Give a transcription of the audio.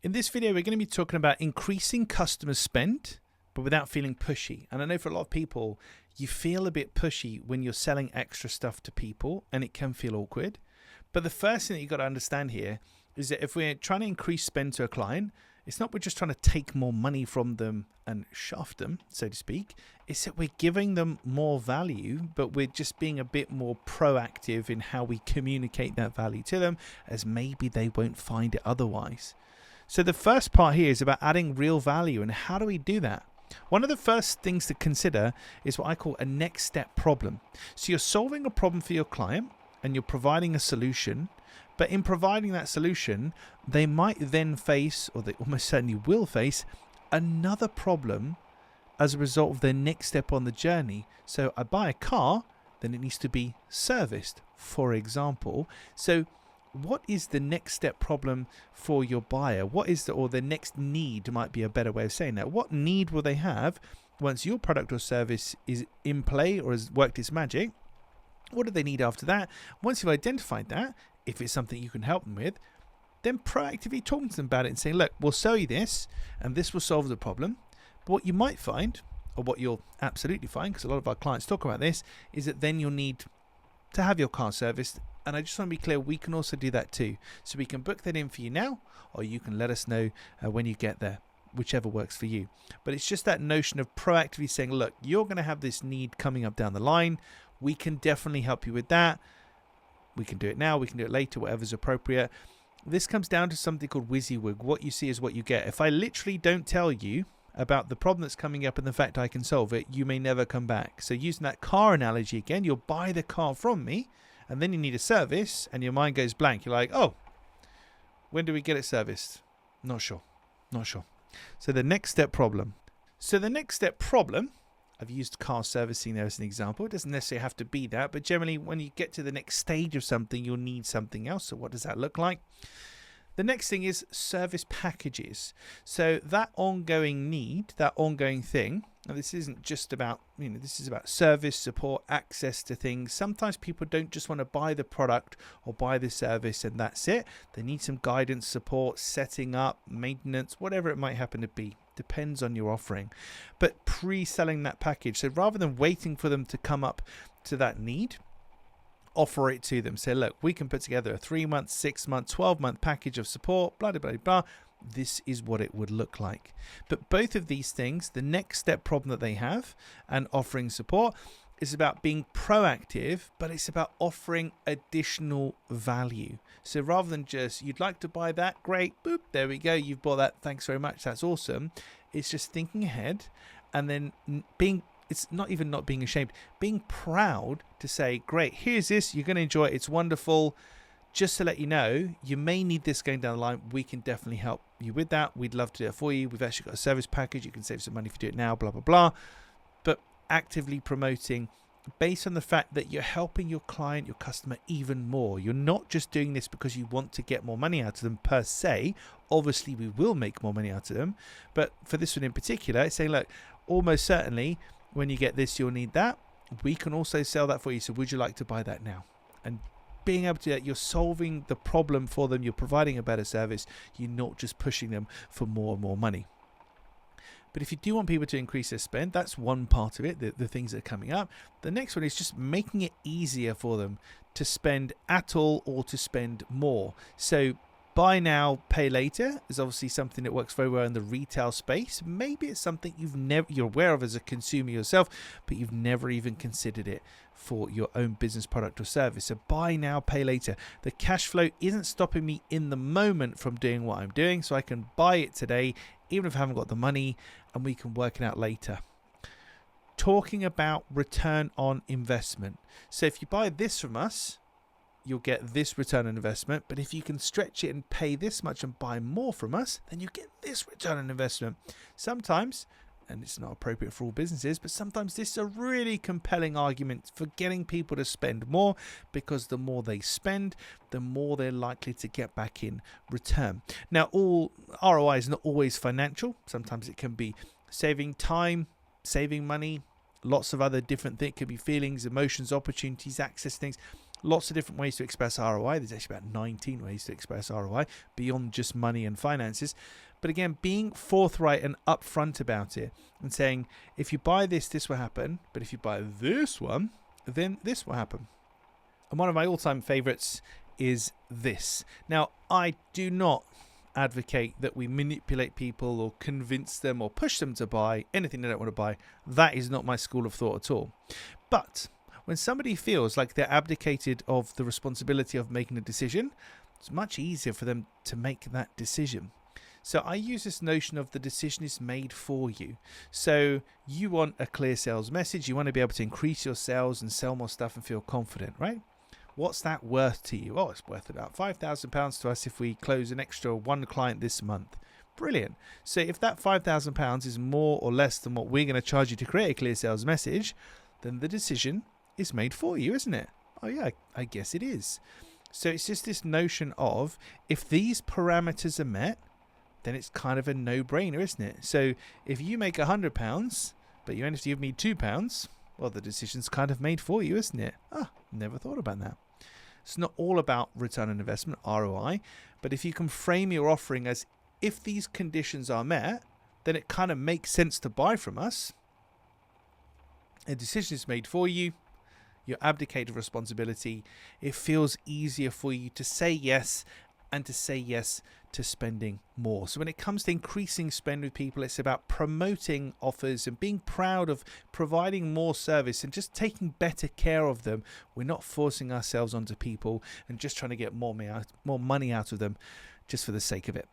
In this video, we're going to be talking about increasing customer spend, but without feeling pushy. And I know for a lot of people, you feel a bit pushy when you're selling extra stuff to people, and it can feel awkward. But the first thing that you've got to understand here is that if we're trying to increase spend to a client, it's not we're just trying to take more money from them and shaft them, so to speak. It's that we're giving them more value, but we're just being a bit more proactive in how we communicate that value to them, as maybe they won't find it otherwise. So the first part here is about adding real value, and how do we do that? One of the first things to consider is what I call a next step problem. So you're solving a problem for your client and you're providing a solution, but in providing that solution, they might then face, or they almost certainly will face, another problem as a result of their next step on the journey. So I buy a car, then it needs to be serviced, for example. So what is the next step problem for your buyer? What is or the next need might be a better way of saying that. What need will they have once your product or service is in play or has worked its magic? What do they need after that? Once you've identified that, if it's something you can help them with, then proactively talking to them about it and saying, look, we'll sell you this and this will solve the problem. But what you might find, or what you'll absolutely find, because a lot of our clients talk about this, is that then you'll need to have your car serviced. And I just want to be clear, we can also do that too. So we can book that in for you now, or you can let us know when you get there, whichever works for you. But it's just that notion of proactively saying, look, you're going to have this need coming up down the line. We can definitely help you with that. We can do it now, we can do it later, whatever's appropriate. This comes down to something called WYSIWYG. What you see is what you get. If I literally don't tell you about the problem that's coming up and the fact I can solve it, you may never come back. So using that car analogy again, you'll buy the car from me, and then you need a service, and your mind goes blank. You're like, oh, when do we get it serviced? Not sure. So the next step problem. I've used car servicing there as an example. It doesn't necessarily have to be that, but generally when you get to the next stage of something, you'll need something else. So what does that look like? The next thing is service packages. So that ongoing need, that ongoing thing, now this isn't just about, this is about service, support, access to things. Sometimes people don't just want to buy the product or buy the service and that's it. They need some guidance, support, setting up, maintenance, whatever it might happen to be. Depends on your offering. But pre-selling that package. So rather than waiting for them to come up to that need, offer it to them. Say, look, we can put together a 3-month, 6-month, 12-month package of support, blah, blah, blah, blah. This is what it would look like. But both of these things, the next step problem that they have and offering support, is about being proactive, but it's about offering additional value. So rather than just, you'd like to buy that, great, boop, there we go, you've bought that, thanks very much, that's awesome. It's just thinking ahead and then it's not even not being ashamed, being proud to say, great, here's this, you're going to enjoy it, it's wonderful. Just to let you know, you may need this going down the line. We can definitely help you with that. We'd love to do it for you. We've actually got a service package. You can save some money if you do it now, blah, blah, blah. But actively promoting based on the fact that you're helping your client, your customer even more. You're not just doing this because you want to get more money out of them per se. Obviously, we will make more money out of them. But for this one in particular, it's saying, look, almost certainly when you get this, you'll need that. We can also sell that for you. So would you like to buy that now? And being able to do that, you're solving the problem for them. You're providing a better service. You're not just pushing them for more and more money. But if you do want people to increase their spend, that's one part of it, the things that are coming up. The next one is just making it easier for them to spend at all or to spend more. So buy now, pay later is obviously something that works very well in the retail space. Maybe it's something you're aware of as a consumer yourself, but you've never even considered it for your own business product or service. So buy now, pay later. The cash flow isn't stopping me in the moment from doing what I'm doing, so I can buy it today even if I haven't got the money, and we can work it out later. Talking about return on investment. So if you buy this from us, you'll get this return on investment. But if you can stretch it and pay this much and buy more from us, then you get this return on investment. Sometimes, and it's not appropriate for all businesses, but sometimes this is a really compelling argument for getting people to spend more, because the more they spend, the more they're likely to get back in return. Now, all ROI is not always financial. Sometimes it can be saving time, saving money, lots of other different things. It could be feelings, emotions, opportunities, access things. Lots of different ways to express ROI. There's actually about 19 ways to express ROI beyond just money and finances. But again, being forthright and upfront about it and saying, if you buy this, this will happen. But if you buy this one, then this will happen. And one of my all-time favorites is this. Now, I do not advocate that we manipulate people or convince them or push them to buy anything they don't want to buy. That is not my school of thought at all. But when somebody feels like they're abdicated of the responsibility of making a decision, it's much easier for them to make that decision. So I use this notion of the decision is made for you. So you want a clear sales message. You want to be able to increase your sales and sell more stuff and feel confident, right? What's that worth to you? Oh, it's worth about £5,000 to us if we close an extra one client this month. Brilliant. So if that £5,000 is more or less than what we're going to charge you to create a clear sales message, then the decision is made for you, isn't it? Oh yeah, I guess it is. So it's just this notion of, if these parameters are met, then it's kind of a no-brainer, isn't it? So if you make £100, but you only have to give me £2, well, the decision's kind of made for you, isn't it? Never thought about that. It's not all about return on investment, ROI, but if you can frame your offering as, if these conditions are met, then it kind of makes sense to buy from us. A decision is made for you. You abdicate of responsibility. It feels easier for you to say yes, and to say yes to spending more. So when it comes to increasing spend with people, it's about promoting offers and being proud of providing more service and just taking better care of them. We're not forcing ourselves onto people and just trying to get more money out of them just for the sake of it.